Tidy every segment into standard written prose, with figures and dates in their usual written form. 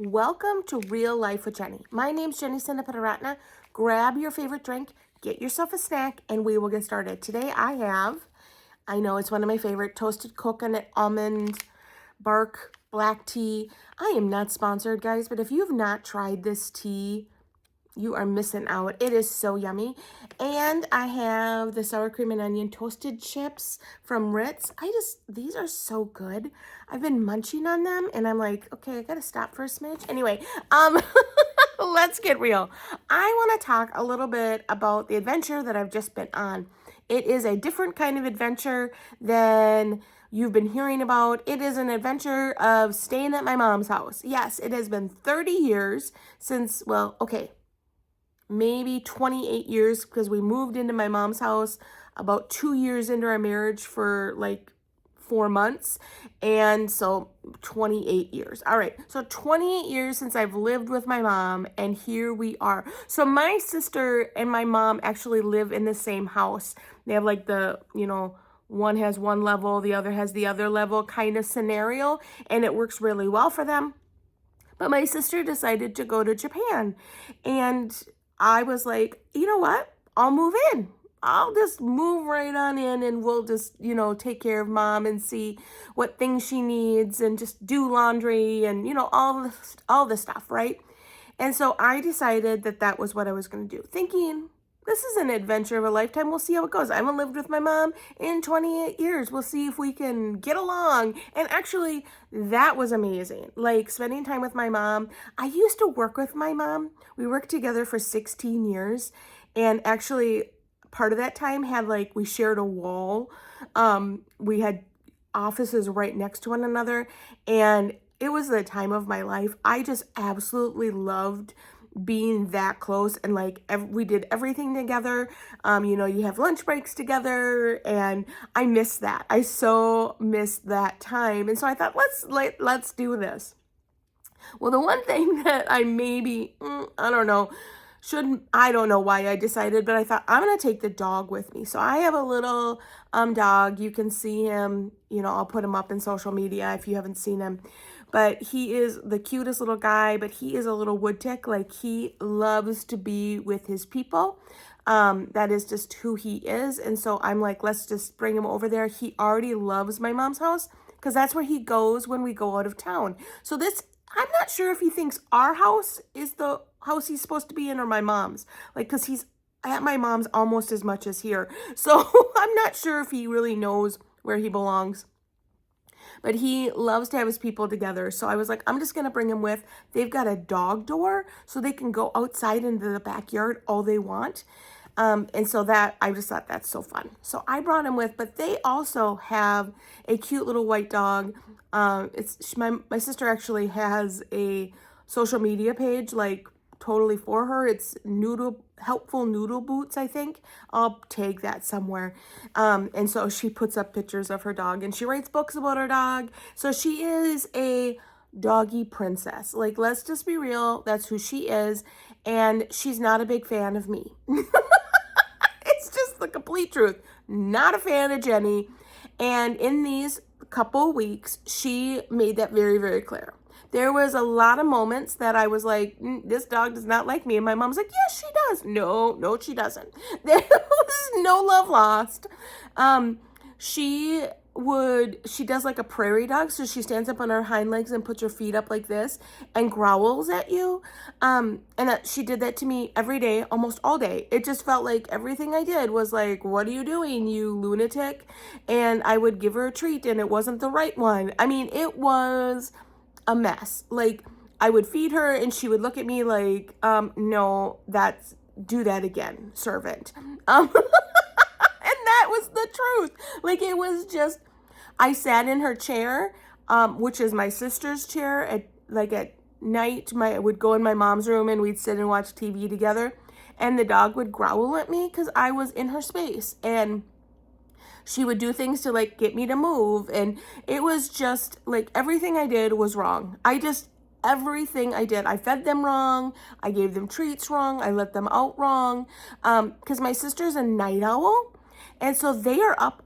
Welcome to Real Life with Jenny. My name's Jenny Senapataratna. Grab your favorite drink, get yourself a snack, and we will get started. Today I know it's one of my favorite, toasted coconut almond bark black tea. I am not sponsored, guys, but if you've not tried this tea, you are missing out. It is so yummy. And I have the sour cream and onion toasted chips from Ritz. These are so good. I've been munching on them and I'm like, okay, I gotta stop for a smidge. Anyway, let's get real. I want to talk a little bit about the adventure that I've just been on. It is a different kind of adventure than you've been hearing about. It is an adventure of staying at my mom's house. Yes, it has been 30 years since, well, okay, maybe 28 years, because we moved into my mom's house about 2 years into our marriage for like 4 months. And so 28 years. All right. So 28 years since I've lived with my mom, and here we are. So my sister and my mom actually live in the same house. They have like one has one level, the other has the other level kind of scenario, and it works really well for them. But my sister decided to go to Japan, and I was like, you know what? I'll move in. I'll just move right on in and we'll just, take care of mom and see what things she needs and just do laundry and, all this stuff, right? And so I decided that that was what I was going to do, thinking this is an adventure of a lifetime. We'll see how it goes. I haven't lived with my mom in 28 years. We'll see if we can get along. And actually, that was amazing. Like spending time with my mom. I used to work with my mom. We worked together for 16 years. And actually, part of that time we shared a wall. We had offices right next to one another. And it was the time of my life. I just absolutely loved being that close, and we did everything together. You have lunch breaks together, and I miss that. I so miss that time. And so I thought, let's do this. Well, the one thing that I maybe, I don't know why I decided, but I thought I'm going to take the dog with me. So I have a little dog. You can see him, I'll put him up in social media if you haven't seen him. But he is the cutest little guy, but he is a little wood tick. Like, he loves to be with his people. That is just who he is. And so I'm like, let's just bring him over there. He already loves my mom's house because that's where he goes when we go out of town. So I'm not sure if he thinks our house is the house he's supposed to be in or my mom's. Because he's at my mom's almost as much as here. So I'm not sure if he really knows where he belongs. But he loves to have his people together. So I was like, I'm just going to bring him with. They've got a dog door so they can go outside into the backyard all they want. And so I just thought that's so fun. So I brought him with, but they also have a cute little white dog. My sister actually has a social media page, totally for her. It's Helpful Noodle Boots, I think. I'll tag that somewhere. And so she puts up pictures of her dog, and she writes books about her dog. So she is a doggy princess. Let's just be real. That's who she is. And she's not a big fan of me. It's just the complete truth. Not a fan of Jenny. And in these couple weeks, she made that very, very clear. There was a lot of moments that I was like, this dog does not like me. And my mom's like, yes, she does. No, she doesn't. There was no love lost. She does like a prairie dog. So she stands up on her hind legs and puts her feet up like this and growls at you. She did that to me every day, almost all day. It just felt like everything I did was like, what are you doing, you lunatic? And I would give her a treat and it wasn't the right one. I mean, it was a mess. I would feed her and she would look at me like, no, do that again, servant. And that was the truth. It was just, I sat in her chair, which is my sister's chair at night. I would go in my mom's room and we'd sit and watch TV together, and the dog would growl at me because I was in her space, and she would do things to get me to move. And it was just everything I did was wrong. Everything I did, I fed them wrong. I gave them treats wrong. I let them out wrong. Because my sister's a night owl. And so they are up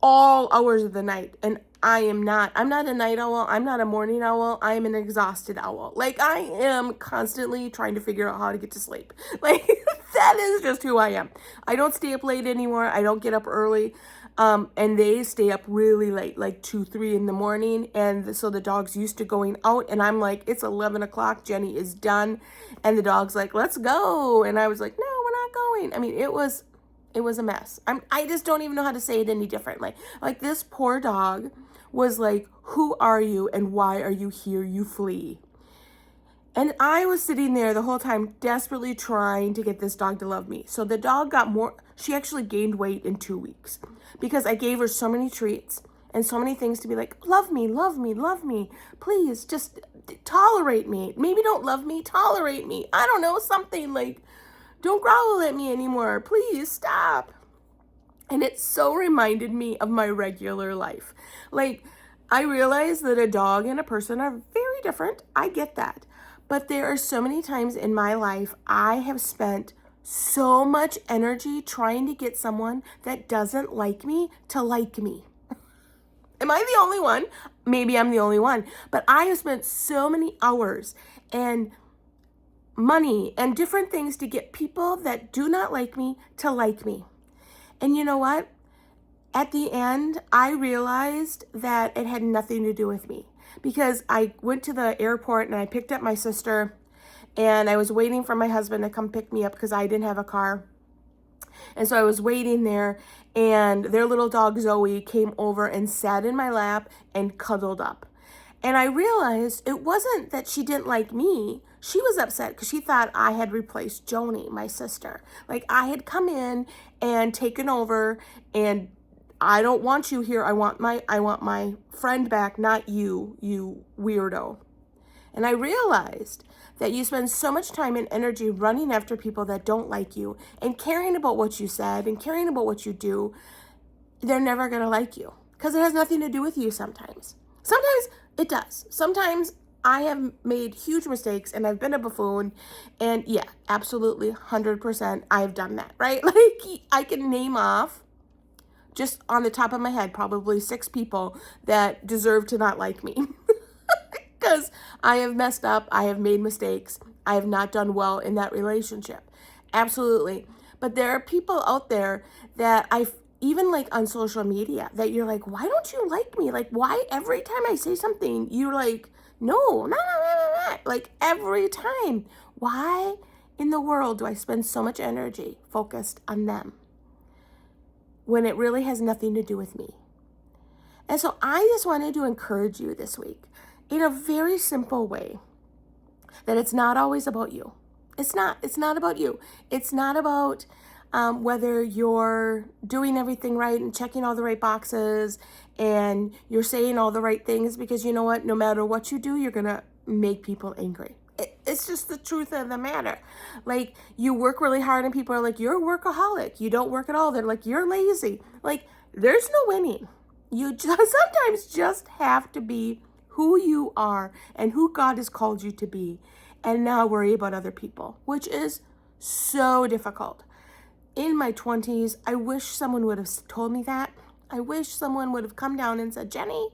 all hours of the night. And I'm not a night owl. I'm not a morning owl. I am an exhausted owl. Like, I am constantly trying to figure out how to get to sleep. Like, that is just who I am. I don't stay up late anymore. I don't get up early. And they stay up really late, like 2, 3 in the morning. And so the dog's used to going out, and I'm like, it's 11 o'clock. Jenny is done. And the dog's like, let's go. And I was like, no, we're not going. I mean, it was a mess. I just don't even know how to say it any differently. Like, this poor dog was like, who are you and why are you here? You flee. And I was sitting there the whole time desperately trying to get this dog to love me. So the dog got more, she actually gained weight in 2 weeks because I gave her so many treats and so many things to be like, love me, love me, love me. Please just tolerate me. Maybe don't love me, tolerate me. I don't know, something like, don't growl at me anymore. Please stop. And it so reminded me of my regular life. Like, I realize that a dog and a person are very different. I get that. But there are so many times in my life I have spent so much energy trying to get someone that doesn't like me to like me. Am I the only one? Maybe I'm the only one. But I have spent so many hours and money and different things to get people that do not like me to like me. And you know what? At the end, I realized that it had nothing to do with me. Because I went to the airport and I picked up my sister, and I was waiting for my husband to come pick me up because I didn't have a car. And so I was waiting there, and their little dog Zoe came over and sat in my lap and cuddled up. And I realized it wasn't that she didn't like me. She was upset because she thought I had replaced Joni, my sister. Like, I had come in and taken over, and I don't want you here. I want my friend back, not you, you weirdo. And I realized that you spend so much time and energy running after people that don't like you and caring about what you said and caring about what you do. They're never going to like you because it has nothing to do with you sometimes. Sometimes it does. Sometimes I have made huge mistakes and I've been a buffoon, and yeah, absolutely 100% I've done that, right? Like, I can name off just on the top of my head, probably 6 people that deserve to not like me because I have messed up. I have made mistakes. I have not done well in that relationship. Absolutely. But there are people out there that even like on social media that you're like, why don't you like me? Like, why every time I say something, you're like, no. Like, every time. Why in the world do I spend so much energy focused on them when it really has nothing to do with me? And so I just wanted to encourage you this week in a very simple way that it's not always about you. It's not about you. It's not about whether you're doing everything right and checking all the right boxes and you're saying all the right things, because you know what? No matter what you do, you're going to make people angry. It's just the truth of the matter. Like, you work really hard and people are like, you're a workaholic. You don't work at all. They're like, you're lazy. Like, there's no winning. You just sometimes just have to be who you are and who God has called you to be, and not worry about other people, which is so difficult. In my 20s, I wish someone would have told me that. I wish someone would have come down and said, Jenny,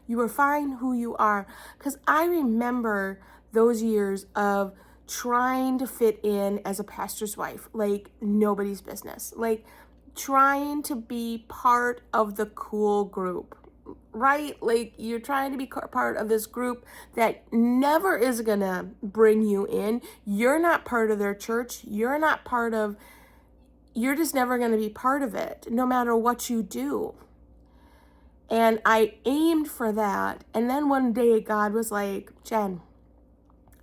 you are fine who you are. Because I remember those years of trying to fit in as a pastor's wife, like nobody's business, like trying to be part of the cool group, right? Like, you're trying to be part of this group that never is gonna bring you in. You're not part of their church. You're just never gonna be part of it, no matter what you do. And I aimed for that. And then one day God was like, Jen,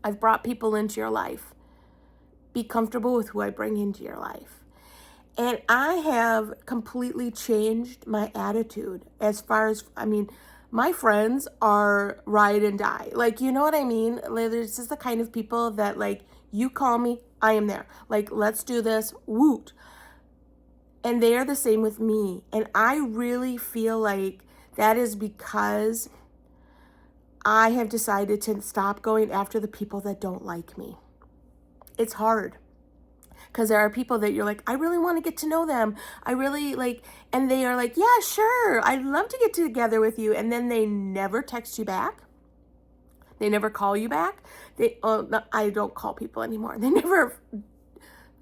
I've brought people into your life. Be comfortable with who I bring into your life. And I have completely changed my attitude as far as, my friends are ride and die. Like, you know what I mean? Like, there's just the kind of people that, like, you call me, I am there. Like, let's do this, woot. And they are the same with me. And I really feel like that is because I have decided to stop going after the people that don't like me. It's hard. Because there are people that you're like, I really want to get to know them. I really like, and they are like, yeah, sure. I'd love to get together with you. And then they never text you back. They never call you back. No, I don't call people anymore. They never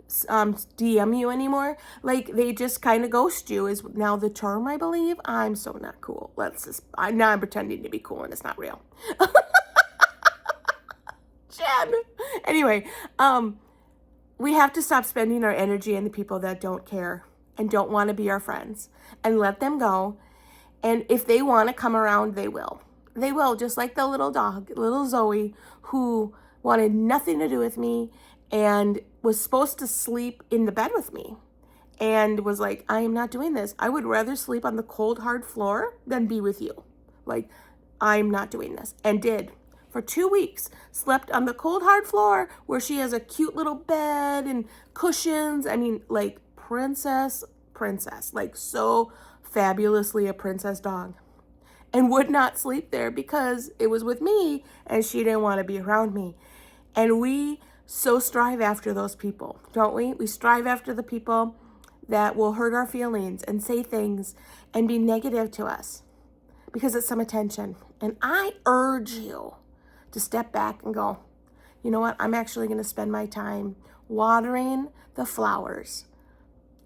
DM you anymore. Like, they just kind of ghost you is now the term, I believe. I'm so not cool. Now I'm pretending to be cool and it's not real. Jen. Anyway, we have to stop spending our energy on the people that don't care and don't want to be our friends, and let them go. And if they want to come around, they will. They will, just like the little dog, little Zoe, who wanted nothing to do with me and was supposed to sleep in the bed with me and was like, I am not doing this. I would rather sleep on the cold, hard floor than be with you. Like, I'm not doing this. And did. For 2 weeks, slept on the cold, hard floor where she has a cute little bed and cushions. I mean, like, princess, like so fabulously a princess dog. And would not sleep there because it was with me and she didn't want to be around me. And we so strive after those people, don't we? We strive after the people that will hurt our feelings and say things and be negative to us because it's some attention. And I urge you to step back and go, you know what? I'm actually going to spend my time watering the flowers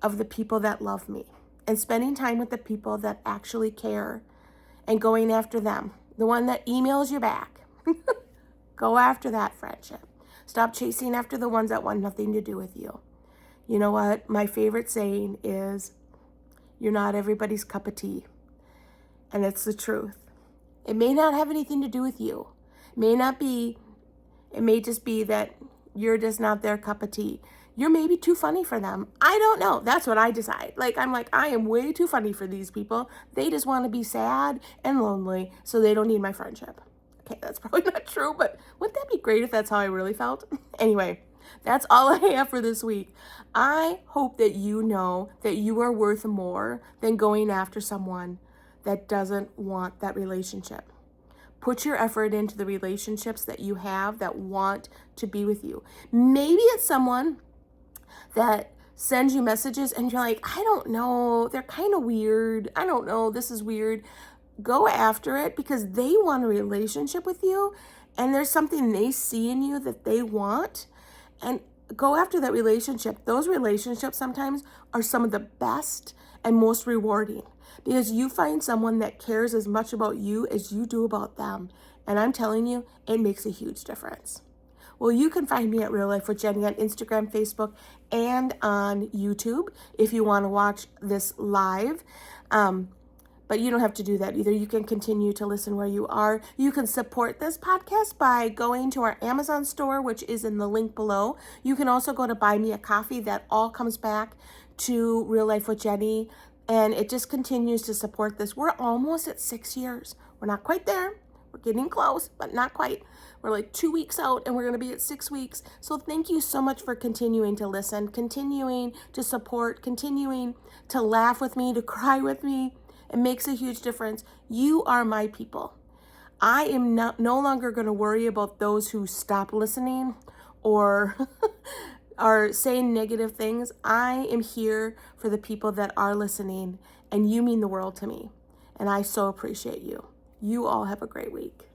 of the people that love me and spending time with the people that actually care and going after them. The one that emails you back. Go after that friendship. Stop chasing after the ones that want nothing to do with you. You know what? My favorite saying is, you're not everybody's cup of tea. And it's the truth. It may not have anything to do with you. It may just be that you're just not their cup of tea. You're maybe too funny for them. I don't know. That's what I decide. I'm like, I am way too funny for these people. They just want to be sad and lonely, so they don't need my friendship. Okay, that's probably not true, but wouldn't that be great if that's how I really felt? Anyway, that's all I have for this week. I hope that you know that you are worth more than going after someone that doesn't want that relationship. Put your effort into the relationships that you have that want to be with you. Maybe it's someone that sends you messages and you're like, I don't know, they're kind of weird. I don't know, this is weird. Go after it because they want a relationship with you and there's something they see in you that they want, and go after that relationship. Those relationships sometimes are some of the best and most rewarding because you find someone that cares as much about you as you do about them. And I'm telling you, it makes a huge difference. Well, you can find me at Real Life with Jenny on Instagram, Facebook, and on YouTube if you want to watch this live. But you don't have to do that either. You can continue to listen where you are. You can support this podcast by going to our Amazon store, which is in the link below. You can also go to Buy Me a Coffee. That all comes back to Real Life with Jenny, and it just continues to support this. We're almost at 6 years. We're not quite there. We're getting close, but not quite. We're like 2 weeks out and we're going to be at 6 weeks. So thank you so much for continuing to listen, continuing to support, continuing to laugh with me, to cry with me. It makes a huge difference. You are my people. I am no longer going to worry about those who stop listening or are saying negative things. I am here for the people that are listening, and you mean the world to me. And I so appreciate you. You all have a great week.